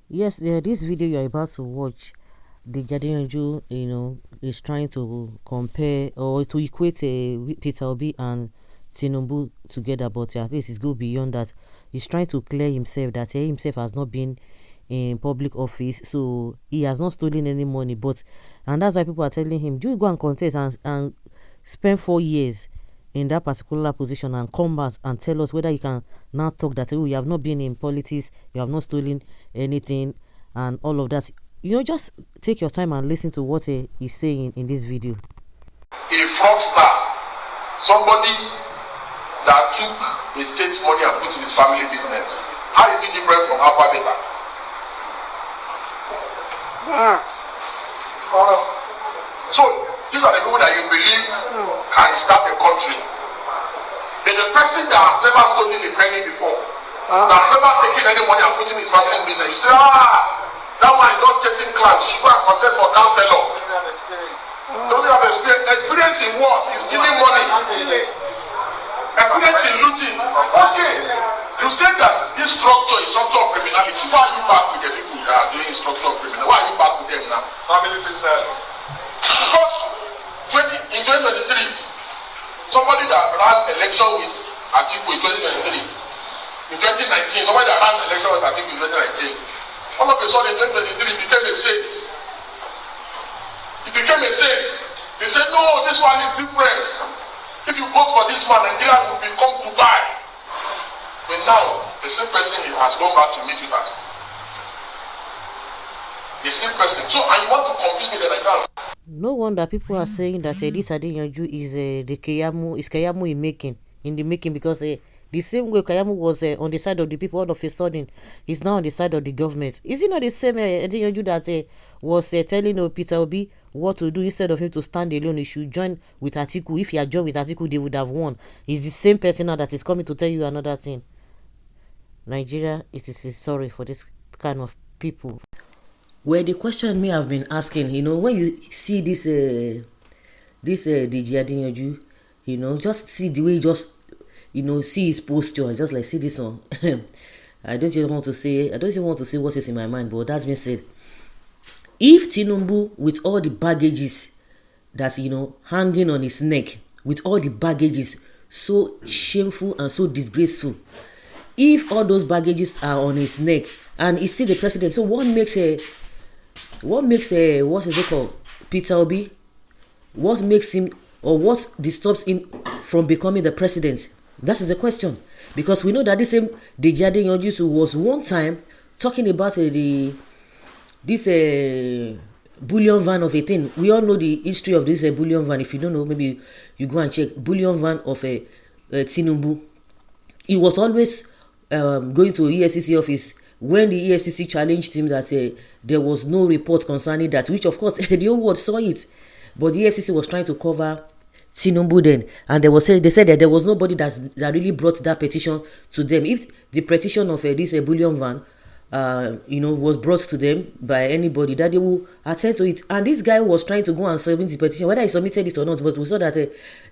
Yes, this video you're about to watch, the Adeyanju, is trying to compare or to equate Peter Obi and Tinubu together, but at least it go beyond that. He's trying to clear himself that he himself has not been in public office, so he has not stolen any money. But and that's why people are telling him, you go and contest and spend 4 years in that particular position and come back and tell us whether you can now talk that, oh, you have not been in politics, you have not stolen anything and all of that. Just take your time and listen to what he's saying in this video. A fraudster, somebody that took a state's money and put in his family business. How is he different from Alpha Beta? So these are the people that you believe can start a country. Then the person that has never stolen a penny before, that has never taken any money and put in his family business, you say, that one is just chasing clouds. She should go and contest for counselor. Doesn't have experience. Experience in what? He's stealing money. Experience in looting. Okay. You say that this structure is structure of criminality. Why are you back with the people that are doing structure of criminality? Why are you back with them now? Family business. Because in 2023, somebody that ran election with Atiku in 2023, in 2019, somebody that ran election with Atiku in 2019, all of a sudden in 2023 became a saint. He became a saint. They said, no, this one is different. If you vote for this man, Nigeria will become Dubai. But now, the same person has gone back to meet with us. The same person. So, and you want to compete with the Nigerians? No wonder people are saying that this Adeyanju is the Kayamu in the making, because the same way Kayamu was on the side of the people, all of a sudden he's now on the side of the government. Is it not the same Adeyanju that was telling Peter Obi what to do? Instead of him to stand alone, he should join with Atiku. If he had joined with Atiku, they would have won. It's the same person now that is coming to tell you another thing. Nigeria, it is sorry for this kind of people. Well, the question me have been asking, when you see this Deji Adeyanju, just see the way he just, see his posture, just like see this one. I don't even want to say what is in my mind, but that being said, if Tinubu, with all the baggages that hanging on his neck, with all the baggages so shameful and so disgraceful, if all those baggages are on his neck and he's still the president, so what makes what is it called, Peter Obi, what makes him, or what disturbs him from becoming the president? That is the question. Because we know that this same Deji Adeyanju was one time talking about this bullion van of a thing. We all know the history of this bullion van. If you don't know, maybe you go and check bullion van of Tinubu. He was always going to EFCC office when the EFCC challenged him that there was no report concerning that, which of course the whole world saw it, but the EFCC was trying to cover Tinubu then, and they said that there was nobody that really brought that petition to them. If the petition of this bullion van was brought to them by anybody, that they will attend to it. And this guy was trying to go and submit the petition, whether he submitted it or not, but we saw that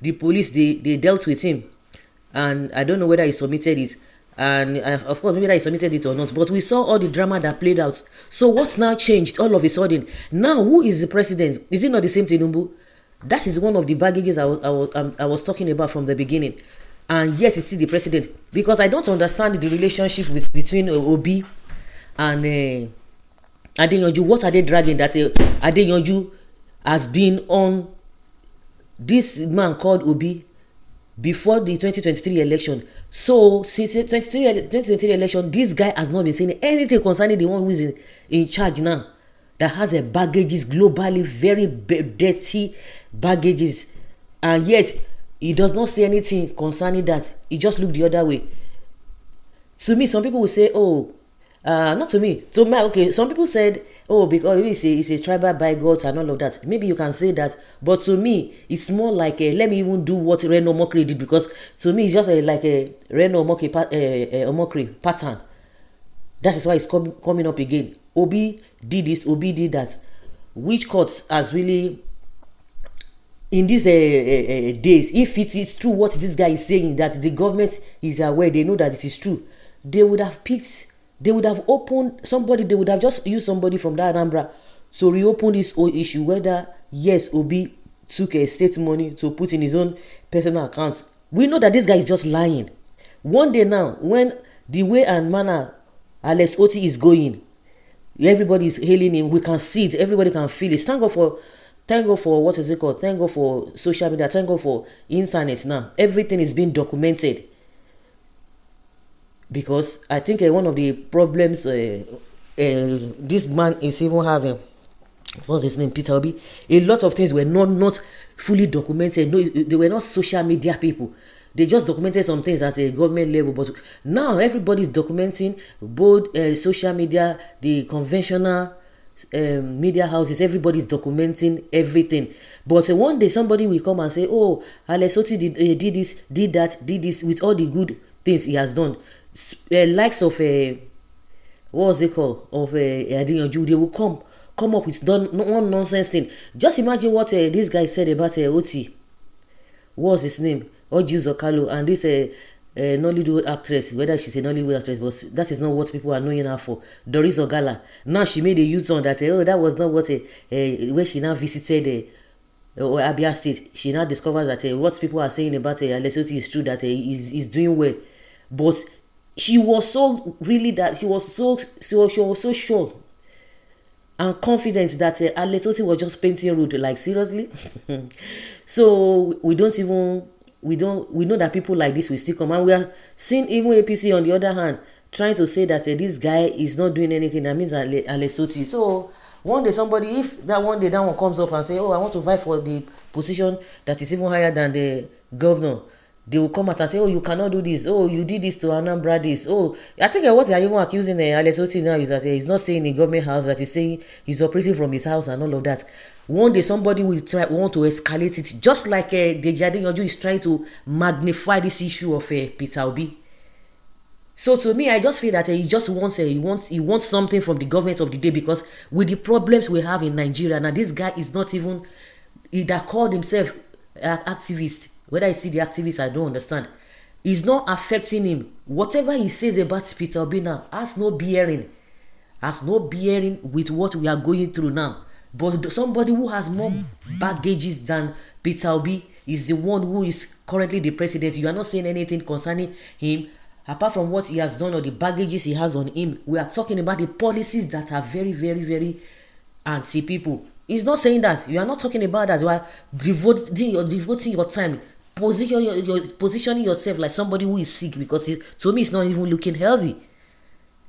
the police, they dealt with him, and I don't know whether he submitted it, and of course maybe that he submitted it or not, but we saw all the drama that played out. So what now changed all of a sudden? Now who is the president? Is it not the same Tinubu? That is one of the baggages I was talking about from the beginning, and yet it's still the president. Because I don't understand the relationship between Obi and Adeyanju. What are they dragging? That Adeyanju has been on this man called Obi before the 2023 election. So since 2023 election, this guy has not been saying anything concerning the one who is in charge now, that has a baggages globally, very dirty baggages, and yet he does not say anything concerning that. He just look the other way. To me, some people will say, not to me, to my, okay, some people said, because it's a tribal bigot and all of that. Maybe you can say that, but to me it's more like let me even do what Reno Omokri did, because to me it's just like a Reno Omokri pattern. That is why it's coming up again. Obi did this, Obi did that, which court has really, in these days, if it is true what this guy is saying, that the government is aware, they know that it is true, they would have picked They would have opened somebody, they would have just used somebody from that Anambra to reopen this whole issue, whether yes, Obi took a state money to put in his own personal account. We know that this guy is just lying. One day now, when the way and manner Alex Oti is going, everybody is hailing him. We can see it. Everybody can feel it. Thank God for what is it called? Thank God for social media. Thank God for internet now. Everything is being documented. Because I think one of the problems this man is even having, what's his name, Peter Obi, a lot of things were not fully documented. No, they were not social media people. They just documented some things at a government level, but now everybody is documenting both social media, the conventional media houses. Everybody is documenting everything. But one day somebody will come and say, "Oh, Alex Oti did this, did that, did this," with all the good things he has done. Likes of what was it called, of Adeyanju, they will come up with one nonsense thing. Just imagine what this guy said about Oti. What was his name? Oji Zokalo, and this Nollywood actress, whether she's a Nollywood actress, but that is not what people are knowing her for. Doris Ogala. Now she made a U-turn that that was not what where she now visited or Abia State. She now discovers that what people are saying about Alex Oti is true, that he's doing well. But she was so really that she was so sure and confident that Alex Oti was just painting road. Like, seriously. So we know that people like this will still come, and we are seeing even APC on the other hand trying to say that this guy is not doing anything. That means Alex Oti. So one day somebody, if that one day that one comes up and say, "Oh, I want to fight for the position that is even higher than the governor," they will come out and say, "Oh, you cannot do this. Oh, you did this to Anambra this." Oh, I think what they are even accusing Alex Oti now is that he's not staying in government house, that he's staying, he's operating from his house and all of that. One day somebody will want to escalate it, just like Deji Adeyanju is trying to magnify this issue of Peter Obi. So to me, I just feel that he just wants he wants something from the government of the day, because with the problems we have in Nigeria now, this guy is not even, he that called himself activist. Whether I see the activists, I don't understand. It's not affecting him. Whatever he says about Peter Obi now has no bearing with what we are going through now. But somebody who has more baggages than Peter Obi is the one who is currently the president. You are not saying anything concerning him apart from what he has done or the baggages he has on him. We are talking about the policies that are very, very, very anti-people. He's not saying that. You are not talking about that. You are devoting your time, positioning yourself like somebody who is sick, because to me it's not even looking healthy.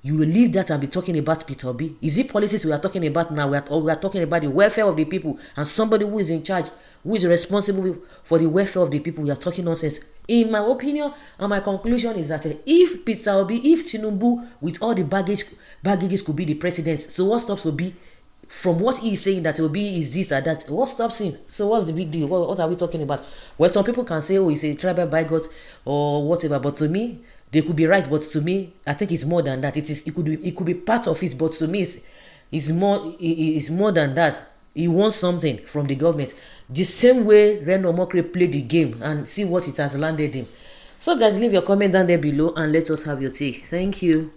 You will leave that and be talking about Peter Obi. Is it politics we are talking about now? We are talking about the welfare of the people, and somebody who is in charge, who is responsible for the welfare of the people. We are talking nonsense. In my opinion, and my conclusion is that if Peter Obi, if Tinubu with all the baggages could be the president, so what stops Obi from what he is saying that Obi is this or that? What stops him? So what's the big deal? What are we talking about? Well, some people can say, "Oh, he's a tribal bigot or whatever," but to me, they could be right, but to me, I think it's more than that. It could be part of it, but to me, it's more than that. He wants something from the government. The same way Reno Mokre played the game, and see what it has landed him. So guys, leave your comment down there below and let us have your take. Thank you.